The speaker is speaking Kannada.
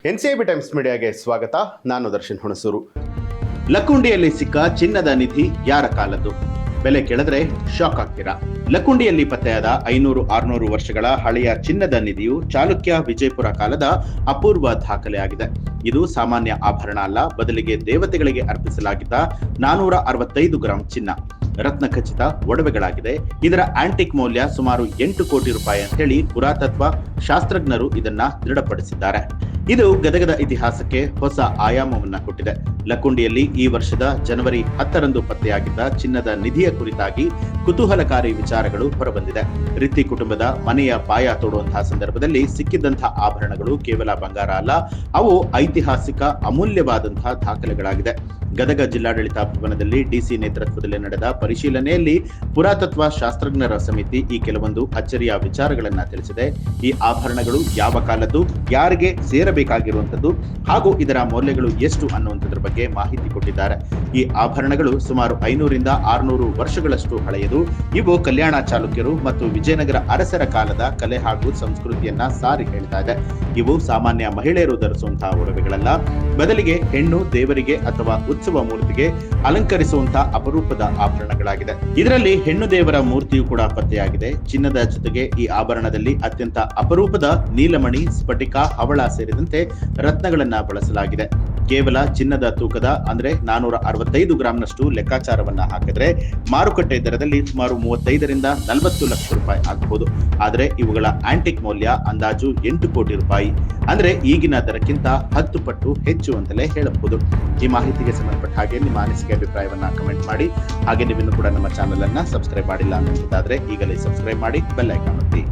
ಎನ್ಸಿಐಬಿ ಟೈಮ್ಸ್ ಮೀಡಿಯಾಗೆ ಸ್ವಾಗತ. ನಾನು ದರ್ಶನ್ ಹುಣಸೂರು. ಲಕ್ಕುಂಡಿಯಲ್ಲಿ ಸಿಕ್ಕ ಚಿನ್ನದ ನಿಧಿ ಯಾರ ಕಾಲದ್ದು? ಬೆಲೆ ಕೇಳಿದ್ರೆ ಶಾಕ್ ಆಗ್ತೀರಾ. ಲಕ್ಕುಂಡಿಯಲ್ಲಿ ಪತ್ತೆಯಾದ 500-600 ವರ್ಷಗಳ ಹಳೆಯ ಚಿನ್ನದ ನಿಧಿಯು ಚಾಲುಕ್ಯ ವಿಜಯಪುರ ಕಾಲದ ಅಪೂರ್ವ ದಾಖಲೆಯಾಗಿದೆ. ಇದು ಸಾಮಾನ್ಯ ಆಭರಣ ಅಲ್ಲ, ಬದಲಿಗೆ ದೇವತೆಗಳಿಗೆ ಅರ್ಪಿಸಲಾಗಿದ್ದ 465 ಗ್ರಾಂ ಚಿನ್ನ, ರತ್ನ ಖಚಿತ ಒಡವೆಗಳಾಗಿದೆ. ಇದರ ಆಂಟಿಕ್ ಮೌಲ್ಯ ಸುಮಾರು 8 ಕೋಟಿ ರೂಪಾಯಿ ಅಂತ ಹೇಳಿ ಪುರಾತತ್ವ ಶಾಸ್ತ್ರಜ್ಞರು ಇದನ್ನ ದೃಢಪಡಿಸಿದ್ದಾರೆ. ಇದು ಗದಗದ ಇತಿಹಾಸಕ್ಕೆ ಹೊಸ ಆಯಾಮವನ್ನ ಕೊಟ್ಟಿದೆ. ಲಕ್ಕುಂಡಿಯಲ್ಲಿ ಈ ವರ್ಷದ ಜನವರಿ 10ರಂದು ಪತ್ತೆಯಾಗಿದ್ದ ಚಿನ್ನದ ನಿಧಿಯ ಕುರಿತಾಗಿ ಕುತೂಹಲಕಾರಿ ವಿಚಾರಗಳು ಹೊರಬಂದಿದೆ. ರಿತ್ತಿ ಕುಟುಂಬದ ಮನೆಯ ಪಾಯ ತೋಡುವಂತಹ ಸಂದರ್ಭದಲ್ಲಿ ಸಿಕ್ಕಿದ್ದಂತಹ ಆಭರಣಗಳು ಕೇವಲ ಬಂಗಾರ ಅಲ್ಲ, ಅವು ಐತಿಹಾಸಿಕ ಅಮೂಲ್ಯವಾದಂತಹ ದಾಖಲೆಗಳಾಗಿದೆ. ಗದಗ ಜಿಲ್ಲಾಡಳಿತ ಭವನದಲ್ಲಿ ಡಿಸಿ ನೇತೃತ್ವದಲ್ಲಿ ನಡೆದ ಪರಿಶೀಲನೆಯಲ್ಲಿ ಪುರಾತತ್ವ ಶಾಸ್ತ್ರಜ್ಞರ ಸಮಿತಿ ಈ ಕೆಲವೊಂದು ಅಚ್ಚರಿಯ ವಿಚಾರಗಳನ್ನ ತಿಳಿಸಿದೆ. ಈ ಆಭರಣಗಳು ಯಾವ ಕಾಲದ್ದು, ಯಾರಿಗೆ ಸೇರಬೇಕಾಗಿರುವಂತದ್ದು ಹಾಗೂ ಇದರ ಮೌಲ್ಯಗಳು ಎಷ್ಟು ಅನ್ನುವಂಥದ್ರ ಬಗ್ಗೆ ಮಾಹಿತಿ ಕೊಟ್ಟಿದ್ದಾರೆ. ಈ ಆಭರಣಗಳು ಸುಮಾರು 500-600 ವರ್ಷಗಳಷ್ಟು ಹಳೆಯದು. ಇವು ಕಲ್ಯಾಣ ಚಾಲುಕ್ಯರು ಮತ್ತು ವಿಜಯನಗರ ಅರಸರ ಕಾಲದ ಕಲೆ ಹಾಗೂ ಸಂಸ್ಕೃತಿಯನ್ನ ಸಾರಿ ಹೇಳ್ತಾ ಇದೆ. ಇವು ಸಾಮಾನ್ಯ ಮಹಿಳೆಯರು ಧರಿಸುವಂತಹ ಒಡವೆಗಳಲ್ಲ, ಬದಲಿಗೆ ಹೆಣ್ಣು ದೇವರಿಗೆ ಅಥವಾ ಉತ್ಸವ ಮೂರ್ತಿಗೆ ಅಲಂಕರಿಸುವಂತಹ ಅಪರೂಪದ ಆಭರಣಗಳಾಗಿದೆ. ಇದರಲ್ಲಿ ಹೆಣ್ಣು ದೇವರ ಮೂರ್ತಿಯು ಕೂಡ ಪತ್ತೆಯಾಗಿದೆ. ಚಿನ್ನದ ಜೊತೆಗೆ ಈ ಆಭರಣದಲ್ಲಿ ಅತ್ಯಂತ ಅಪರೂಪದ ನೀಲಮಣಿ, ಸ್ಫಟಿಕ, ಹವಳ ಸೇರಿದಂತೆ ರತ್ನಗಳನ್ನ ಬಳಸಲಾಗಿದೆ. ಕೇವಲ ಚಿನ್ನದ ತೂಕದ ಅಂದ್ರೆ 465 ಗ್ರಾಂನಷ್ಟು ಲೆಕ್ಕಾಚಾರವನ್ನ ಹಾಕಿದ್ರೆ ಮಾರುಕಟ್ಟೆ ದರದಲ್ಲಿ ಸುಮಾರು 35-40 ಲಕ್ಷ ರೂಪಾಯಿ ಆಗಬಹುದು. ಆದರೆ ಇವುಗಳ ಆಂಟಿಕ್ ಮೌಲ್ಯ ಅಂದಾಜು 8 ಕೋಟಿ ರೂಪಾಯಿ, ಅಂದ್ರೆ ಈಗಿನ ದರಕ್ಕಿಂತ 10 ಪಟ್ಟು ಹೆಚ್ಚು ಅಂತಲೇ ಹೇಳಬಹುದು. ಈ ಮಾಹಿತಿಗೆ ಸಂಬಂಧಪಟ್ಟ ಹಾಗೆ ನಿಮ್ಮ ಅನಿಸಿಕೆ ಅಭಿಪ್ರಾಯವನ್ನ ಕಮೆಂಟ್ ಮಾಡಿ. ಹಾಗೆ ನೀವಿನ್ನೂ ಕೂಡ ನಮ್ಮ ಚಾನೆಲ್ ಅನ್ನ ಸಬ್ಸ್ಕ್ರೈಬ್ ಮಾಡಿಲ್ಲ ಅನ್ನೋದಾದ್ರೆ ಈಗಲೇ ಸಬ್ಸ್ಕ್ರೈಬ್ ಮಾಡಿ, ಬೆಲ್ ಐಕಾನ್ ಒತ್ತಿ.